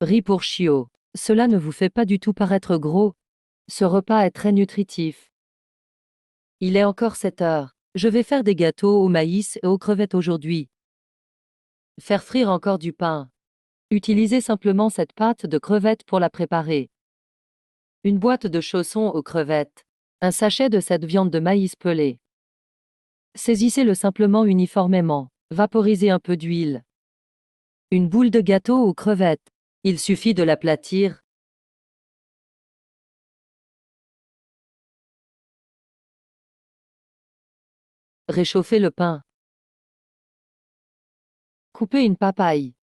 Riz pour chiot. Cela ne vous fait pas du tout paraître gros. Ce repas est très nutritif. Il est encore 7 heures. Je vais faire des gâteaux au maïs et aux crevettes aujourd'hui. Faire frire encore du pain. Utilisez simplement cette pâte de crevettes pour la préparer. Une boîte de chaussons aux crevettes. Un sachet de cette viande de maïs pelée. Saisissez-le simplement uniformément. Vaporisez un peu d'huile. Une boule de gâteau aux crevettes. Il suffit de l'aplatir. Réchauffez le pain. Coupez une papaye.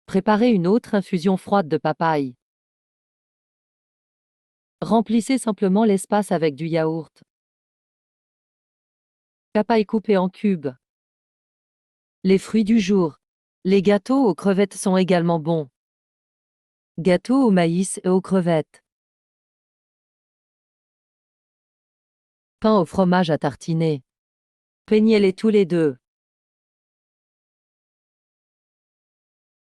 Préparez une autre infusion froide de papaye. Remplissez simplement l'espace avec du yaourt. Papaye coupée en cubes. Les fruits du jour. Les gâteaux aux crevettes sont également bons. Gâteaux au maïs et aux crevettes. Pain au fromage à tartiner. Peignez-les tous les deux.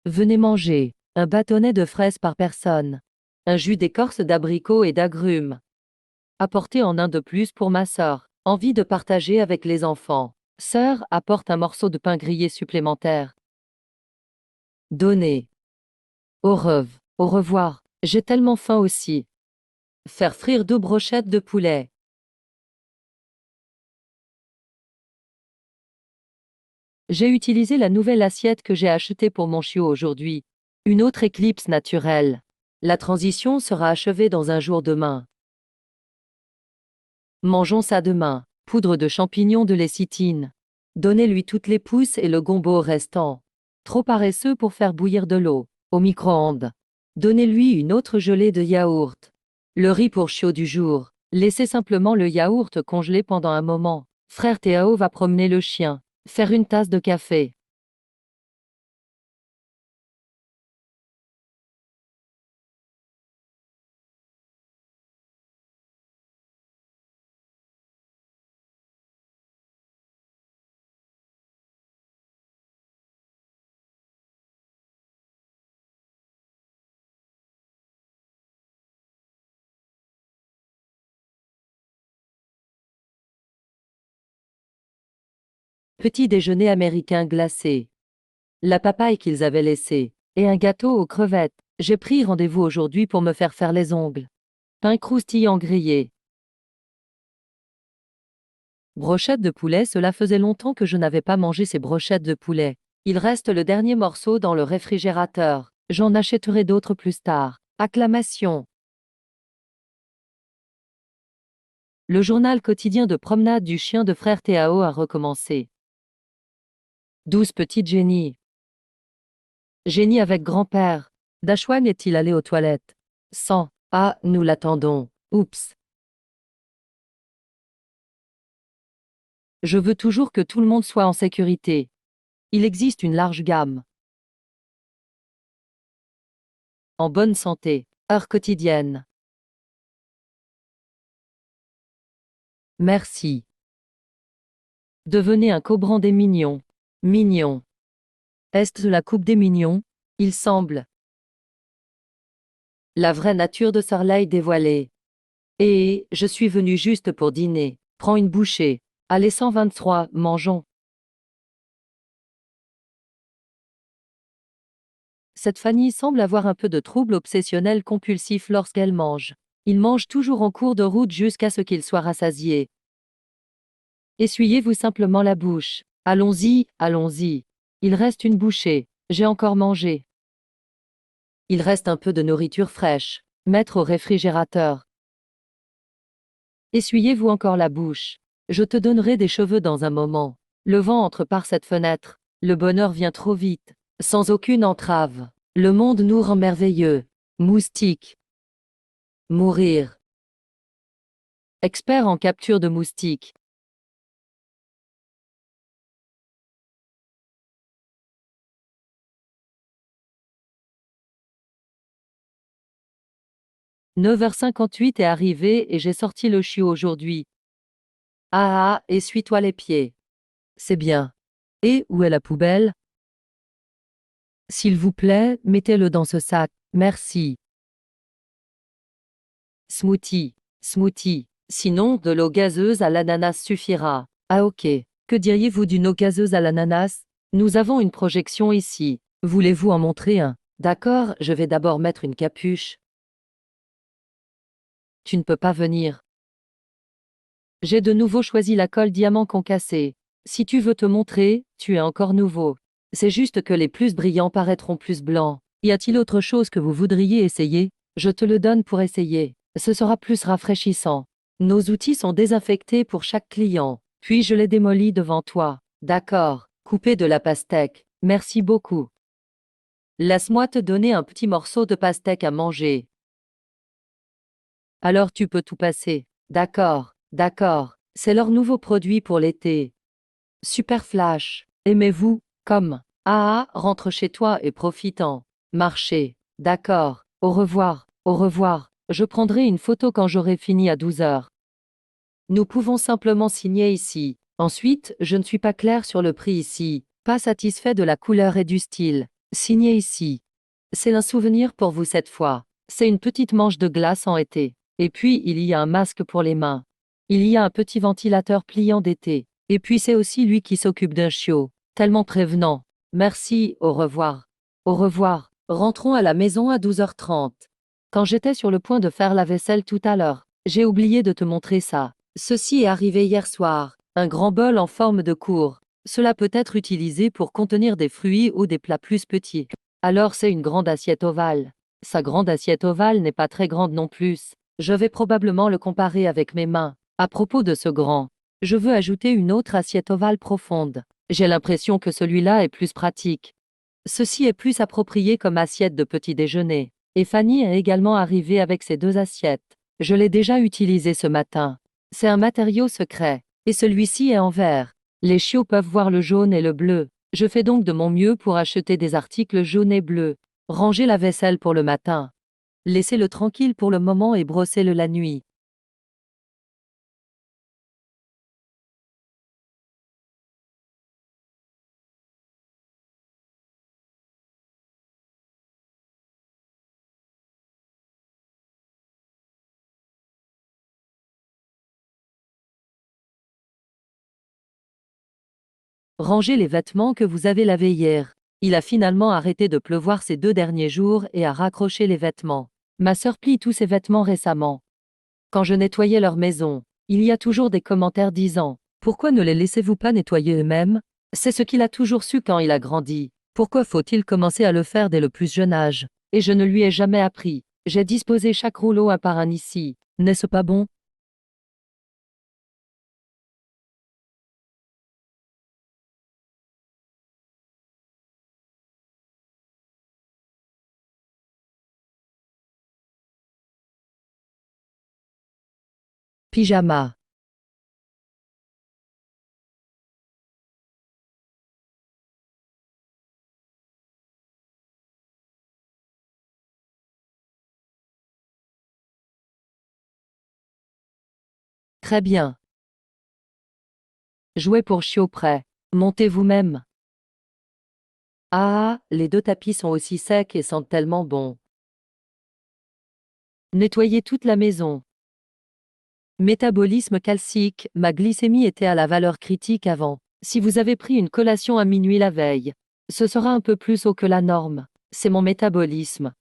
Venez manger. Un bâtonnet de fraises par personne. Un jus d'écorce d'abricot et d'agrumes. Apportez en un de plus pour ma sœur. Envie de partager avec les enfants. Sœur, apporte un morceau de pain grillé supplémentaire. Donnez. Au revoir. J'ai tellement faim aussi. Faire frire 2 brochettes de poulet. J'ai utilisé la nouvelle assiette que j'ai achetée pour mon chiot aujourd'hui. Une autre éclipse naturelle. La transition sera achevée dans un jour demain. Mangeons ça demain. Poudre de champignons de lécithine. Donnez-lui toutes les pousses et le gombo restant. Trop paresseux pour faire bouillir de l'eau. Au micro-ondes. Donnez-lui une autre gelée de yaourt. Le riz pour chiot du jour. Laissez simplement le yaourt congelé pendant un moment. Frère Théo va promener le chien. Faire une tasse de café. Petit déjeuner américain glacé. La papaye qu'ils avaient laissée. Et un gâteau aux crevettes. J'ai pris rendez-vous aujourd'hui pour me faire les ongles. Pain croustillant grillé. Brochettes de poulet, cela faisait longtemps que je n'avais pas mangé ces brochettes de poulet. Il reste le dernier morceau dans le réfrigérateur. J'en achèterai d'autres plus tard. Acclamation. Le journal quotidien de promenade du chien de frère Théo a recommencé. 12 petites génies. Génie avec grand-père. Dashwan est-il allé aux toilettes? 100. Ah, nous l'attendons. Oups. Je veux toujours que tout le monde soit en sécurité. Il existe une large gamme. En bonne santé. Heure quotidienne. Merci. Devenez un cobran des mignons. Mignon. Est-ce la coupe des mignons? Il semble. La vraie nature de Sarley dévoilée. Et je suis venu juste pour dîner. Prends une bouchée. Allez 123, mangeons. Cette Fanny semble avoir un peu de trouble obsessionnel compulsif lorsqu'elle mange. Il mange toujours en cours de route jusqu'à ce qu'il soit rassasié. Essuyez-vous simplement la bouche. Allons-y, allons-y. Il reste une bouchée. J'ai encore mangé. Il reste un peu de nourriture fraîche. Mettre au réfrigérateur. Essuyez-vous encore la bouche. Je te donnerai des cheveux dans un moment. Le vent entre par cette fenêtre. Le bonheur vient trop vite. Sans aucune entrave. Le monde nous rend merveilleux. Moustique. Mourir. Expert en capture de moustiques. 9h58 est arrivé et j'ai sorti le chiot aujourd'hui. Ah ah, essuie-toi les pieds. C'est bien. Et où est la poubelle? S'il vous plaît, mettez-le dans ce sac, merci. Smoothie. Smoothie. Sinon, de l'eau gazeuse à l'ananas suffira. Ah ok. Que diriez-vous d'une eau gazeuse à l'ananas? Nous avons une projection ici. Voulez-vous en montrer un? D'accord, je vais d'abord mettre une capuche. Tu ne peux pas venir. J'ai de nouveau choisi la colle diamant concassée. Si tu veux te montrer, tu es encore nouveau. C'est juste que les plus brillants paraîtront plus blancs. Y a-t-il autre chose que vous voudriez essayer? Je te le donne pour essayer. Ce sera plus rafraîchissant. Nos outils sont désinfectés pour chaque client. Puis je les démolis devant toi. D'accord. Coupé de la pastèque. Merci beaucoup. Laisse-moi te donner un petit morceau de pastèque à manger. Alors tu peux tout passer. D'accord, d'accord. C'est leur nouveau produit pour l'été. Super flash. Aimez-vous? Comme. Ah, rentre chez toi et profite-en. Marchez. D'accord. Au revoir. Au revoir. Je prendrai une photo quand j'aurai fini à 12 heures. Nous pouvons simplement signer ici. Ensuite, je ne suis pas clair sur le prix ici. Pas satisfait de la couleur et du style. Signez ici. C'est un souvenir pour vous cette fois. C'est une petite manche de glace en été. Et puis, il y a un masque pour les mains. Il y a un petit ventilateur pliant d'été. Et puis c'est aussi lui qui s'occupe d'un chiot. Tellement prévenant. Merci, au revoir. Au revoir. Rentrons à la maison à 12h30. Quand j'étais sur le point de faire la vaisselle tout à l'heure, j'ai oublié de te montrer ça. Ceci est arrivé hier soir. Un grand bol en forme de cour. Cela peut être utilisé pour contenir des fruits ou des plats plus petits. Alors c'est une grande assiette ovale. Sa grande assiette ovale n'est pas très grande non plus. Je vais probablement le comparer avec mes mains. À propos de ce grand, je veux ajouter une autre assiette ovale profonde. J'ai l'impression que celui-là est plus pratique. Ceci est plus approprié comme assiette de petit déjeuner. Et Fanny est également arrivée avec ses deux assiettes. Je l'ai déjà utilisé ce matin. C'est un matériau secret. Et celui-ci est en verre. Les chiots peuvent voir le jaune et le bleu. Je fais donc de mon mieux pour acheter des articles jaunes et bleus. Rangez la vaisselle pour le matin. Laissez-le tranquille pour le moment et brossez-le la nuit. Rangez les vêtements que vous avez lavés hier. Il a finalement arrêté de pleuvoir ces 2 derniers jours et a raccroché les vêtements. Ma sœur plie tous ses vêtements récemment. Quand je nettoyais leur maison, il y a toujours des commentaires disant: Pourquoi ne les laissez-vous pas nettoyer eux-mêmes? C'est ce qu'il a toujours su quand il a grandi. Pourquoi faut-il commencer à le faire dès le plus jeune âge? Et je ne lui ai jamais appris. J'ai disposé chaque rouleau un par un ici. N'est-ce pas bon? Pyjama. Très bien. Jouez pour chiot prêt. Montez vous-même. Ah, les deux tapis sont aussi secs et sentent tellement bon. Nettoyez toute la maison. Métabolisme calcique, ma glycémie était à la valeur critique avant. Si vous avez pris une collation à minuit la veille, ce sera un peu plus haut que la norme. C'est mon métabolisme.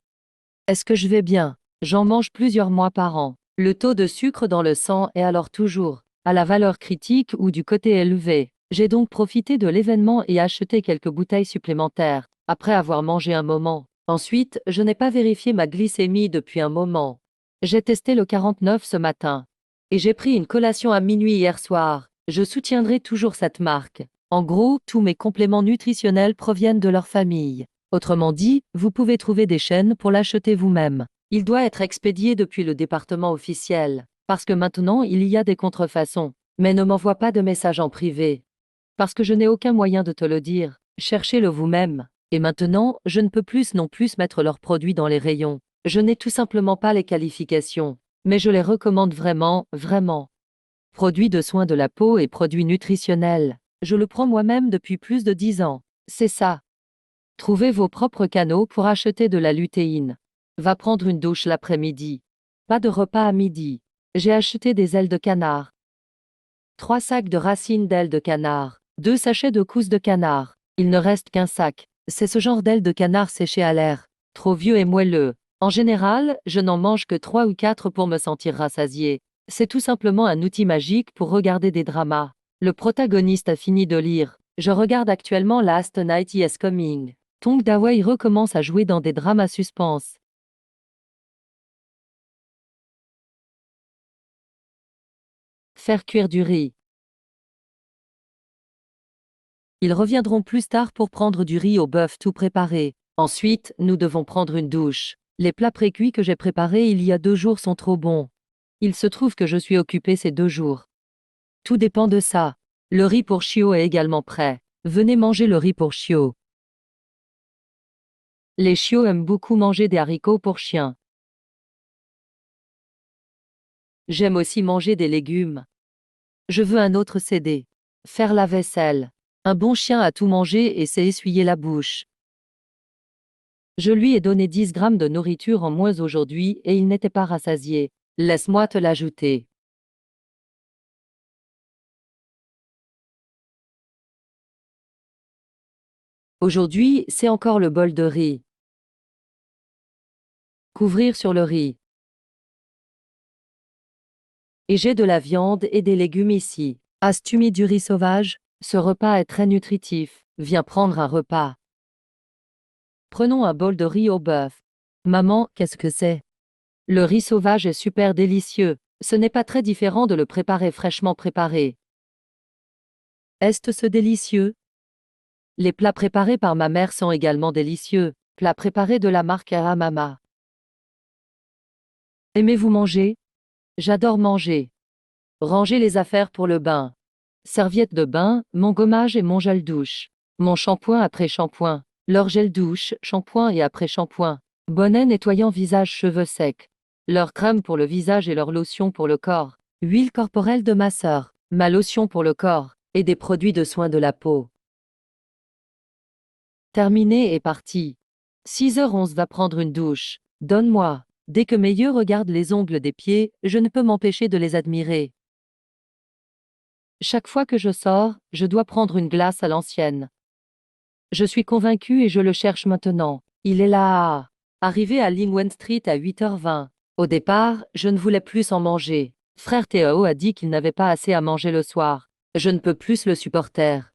Est-ce que je vais bien? J'en mange plusieurs mois par an. Le taux de sucre dans le sang est alors toujours à la valeur critique ou du côté élevé. J'ai donc profité de l'événement et acheté quelques bouteilles supplémentaires, après avoir mangé un moment. Ensuite, je n'ai pas vérifié ma glycémie depuis un moment. J'ai testé le 49 ce matin. Et j'ai pris une collation à minuit hier soir. Je soutiendrai toujours cette marque. En gros, tous mes compléments nutritionnels proviennent de leur famille. Autrement dit, vous pouvez trouver des chaînes pour l'acheter vous-même. Il doit être expédié depuis le département officiel, parce que maintenant il y a des contrefaçons. Mais ne m'envoie pas de messages en privé. Parce que je n'ai aucun moyen de te le dire. Cherchez-le vous-même. Et maintenant, je ne peux plus non plus mettre leurs produits dans les rayons. Je n'ai tout simplement pas les qualifications. Mais je les recommande vraiment, vraiment. Produits de soins de la peau et produits nutritionnels. Je le prends moi-même depuis plus de 10 ans. C'est ça. Trouvez vos propres canaux pour acheter de la lutéine. Va prendre une douche l'après-midi. Pas de repas à midi. J'ai acheté des ailes de canard. 3 sacs de racines d'ailes de canard. 2 sachets de cousses de canard. Il ne reste qu'un sac. C'est ce genre d'ailes de canard séchées à l'air. Trop vieux et moelleux. En général, je n'en mange que 3 ou 4 pour me sentir rassasié. C'est tout simplement un outil magique pour regarder des dramas. Le protagoniste a fini de lire. Je regarde actuellement Last Night Is Coming. Tong Da-wei recommence à jouer dans des dramas suspense. Faire cuire du riz. Ils reviendront plus tard pour prendre du riz au bœuf tout préparé. Ensuite, nous devons prendre une douche. Les plats précuits que j'ai préparés il y a 2 jours sont trop bons. Il se trouve que je suis occupé ces 2 jours. Tout dépend de ça. Le riz pour Chio est également prêt. Venez manger le riz pour Chio. Les chiots aiment beaucoup manger des haricots pour chiens. J'aime aussi manger des légumes. Je veux un autre CD. Faire la vaisselle. Un bon chien a tout mangé et s'est essuyé la bouche. Je lui ai donné 10 grammes de nourriture en moins aujourd'hui et il n'était pas rassasié. Laisse-moi te l'ajouter. Aujourd'hui, c'est encore le bol de riz. Couvrir sur le riz. Et j'ai de la viande et des légumes ici. As-tu mis du riz sauvage? Ce repas est très nutritif. Viens prendre un repas. Prenons un bol de riz au bœuf. Maman, qu'est-ce que c'est? Le riz sauvage est super délicieux. Ce n'est pas très différent de le préparer fraîchement préparé. Est-ce délicieux? Les plats préparés par ma mère sont également délicieux. Plats préparés de la marque Mama. Aimez-vous manger? J'adore manger. Ranger les affaires pour le bain. Serviette de bain, mon gommage et mon gel douche. Mon shampoing après shampoing. Leur gel douche, shampoing et après shampoing. Bonnet nettoyant visage cheveux secs. Leur crème pour le visage et leur lotion pour le corps. Huile corporelle de masseur. Ma lotion pour le corps. Et des produits de soins de la peau. Terminé et parti. 6h11 va prendre une douche. Donne-moi. Dès que mes yeux regardent les ongles des pieds, je ne peux m'empêcher de les admirer. Chaque fois que je sors, je dois prendre une glace à l'ancienne. Je suis convaincu et je le cherche maintenant. Il est là. Arrivé à Lingwen Street à 8h20. Au départ, je ne voulais plus en manger. Frère Théo a dit qu'il n'avait pas assez à manger le soir. Je ne peux plus le supporter.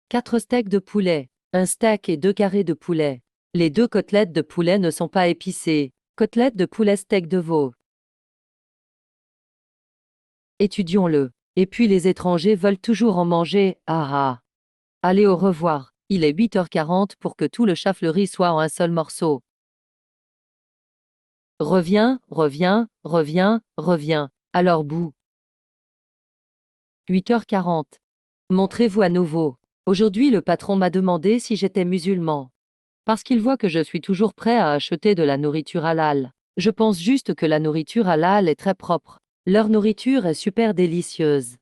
4 steaks de poulet. Un steak et 2 carrés de poulet. Les 2 côtelettes de poulet ne sont pas épicées. Côtelettes de poulet steak de veau. Étudions-le. Et puis les étrangers veulent toujours en manger. Ah ah. Allez au revoir. Il est 8h40 pour que tout le chafleurie soit en un seul morceau. Reviens, reviens, reviens, reviens. Alors bout. 8h40. Montrez-vous à nouveau. Aujourd'hui le patron m'a demandé si j'étais musulman. Parce qu'il voit que je suis toujours prêt à acheter de la nourriture halal. Je pense juste que la nourriture halal est très propre. Leur nourriture est super délicieuse.